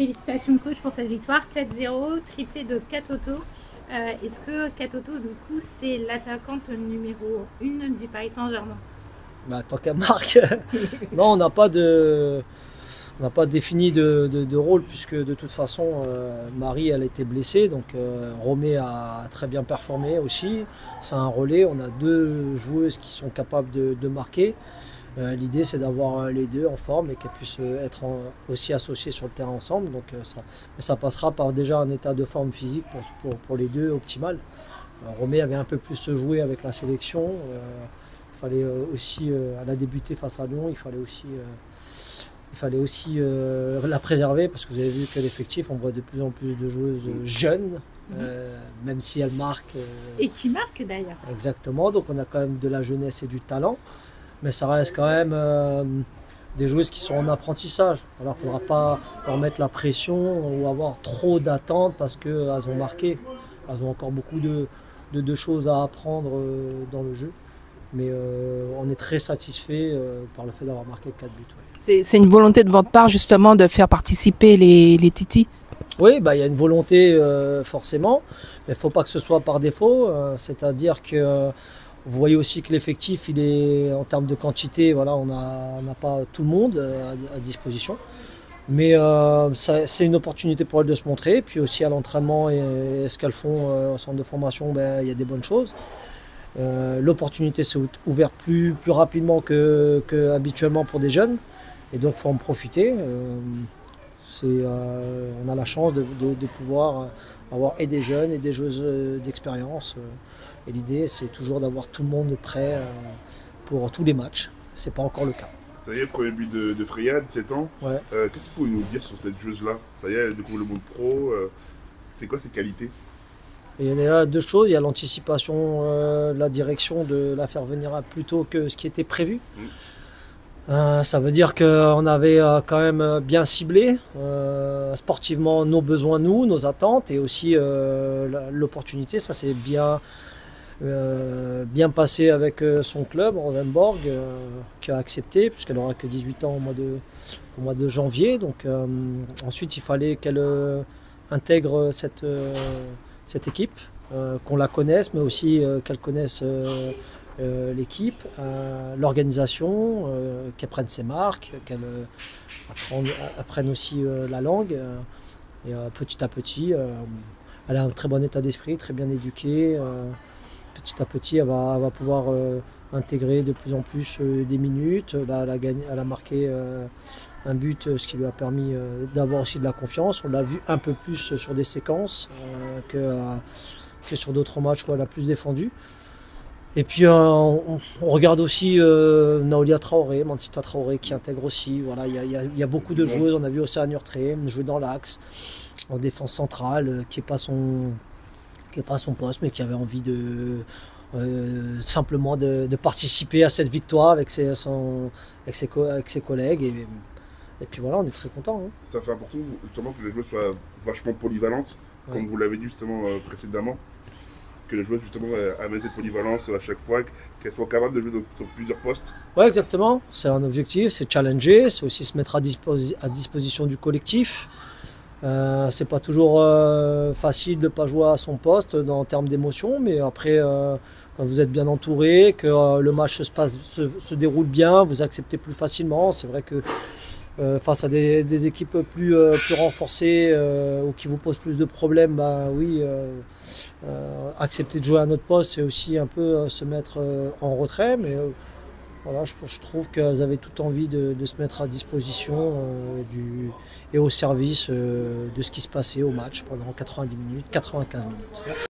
Félicitations coach pour cette victoire, 4-0, triplé de Katoto. Est-ce que Katoto, du coup, c'est l'attaquante numéro 1 du Paris Saint-Germain? Bah, tant qu'elle marque, non, on n'a pas défini de rôle puisque de toute façon Marie elle a été blessée, donc Romé a très bien performé aussi. C'est un relais, on a deux joueuses qui sont capables de marquer. L'idée c'est d'avoir les deux en forme et qu'elles puissent être aussi associées sur le terrain ensemble. Donc ça passera par déjà un état de forme physique pour les deux optimal. Romé avait un peu plus se jouer avec la sélection. Il fallait aussi, elle a débuté face à Lyon, il fallait aussi la préserver parce que vous avez vu que l'effectif, on voit de plus en plus de joueuses jeunes, même si elles marquent. Et qui marquent d'ailleurs. Exactement, donc on a quand même de la jeunesse et du talent. Mais ça reste quand même des joueuses qui sont en apprentissage. Alors il ne faudra pas leur mettre la pression ou avoir trop d'attentes parce qu'elles ont marqué. Elles ont encore beaucoup de choses à apprendre dans le jeu. Mais on est très satisfait par le fait d'avoir marqué 4 buts. Ouais. C'est une volonté de votre part justement de faire participer les titis? Oui, bah, y a une volonté forcément, mais il ne faut pas que ce soit par défaut. C'est-à-dire que vous voyez aussi que l'effectif, il est en termes de quantité, voilà, on n'a pas tout le monde à disposition. Mais c'est une opportunité pour elles de se montrer. Puis aussi à l'entraînement et ce qu'elles font au centre de formation, ben, y a des bonnes choses. L'opportunité s'est ouverte plus rapidement qu'habituellement pour des jeunes. Et donc il faut en profiter. On a la chance de pouvoir avoir et des jeunes et des joueuses d'expérience. Et l'idée, c'est toujours d'avoir tout le monde prêt pour tous les matchs. C'est pas encore le cas. Ça y est, premier but de Freya, 17 ans. Ouais. Qu'est-ce que vous pouvez nous dire sur cette joueuse-là? Ça y est, elle découvre le monde pro. C'est quoi ses qualités? Et il y a deux choses. Il y a l'anticipation, la direction de la faire venir plus tôt que ce qui était prévu. Ça veut dire qu'on avait quand même bien ciblé sportivement nos besoins, nos attentes et aussi l'opportunité. Ça s'est bien passé avec son club, Rosenborg, qui a accepté puisqu'elle n'aura que 18 ans au mois de janvier. Donc ensuite il fallait qu'elle intègre cette équipe, qu'on la connaisse mais aussi qu'elle connaisse l'équipe, l'organisation, qu'elle prenne ses marques, qu'elle apprenne aussi la langue. Et petit à petit, elle a un très bon état d'esprit, très bien éduquée. Petit à petit, elle va pouvoir intégrer de plus en plus des minutes. Là, elle a marqué un but, ce qui lui a permis d'avoir aussi de la confiance. On l'a vu un peu plus sur des séquences que sur d'autres matchs où elle a plus défendu. Et puis on regarde aussi Naoulia Traoré, Mansita Traoré qui intègre aussi. Voilà, il y a beaucoup de joueuses. On a vu Océane Urtré jouer dans l'axe, en défense centrale, qui n'est pas son poste, mais qui avait envie simplement de participer à cette victoire avec ses collègues. Et puis voilà, on est très contents. Hein. Ça fait important justement que les joueuses soient vachement polyvalentes, comme vous l'avez dit justement précédemment. Que les joueuses justement amènent cette polyvalence à chaque fois, qu'elles soient capables de jouer sur plusieurs postes. Oui, exactement. C'est un objectif, c'est challenger, c'est aussi se mettre à disposition du collectif. C'est pas toujours facile de ne pas jouer à son poste en termes d'émotion, mais après, quand vous êtes bien entouré, que le match se déroule bien, vous acceptez plus facilement. C'est vrai que face à des équipes plus renforcées ou qui vous posent plus de problèmes, bah oui, accepter de jouer à notre poste, c'est aussi un peu se mettre en retrait. Mais voilà, je trouve qu'elles avaient toute envie de se mettre à disposition et au service de ce qui se passait au match pendant 90 minutes, 95 minutes.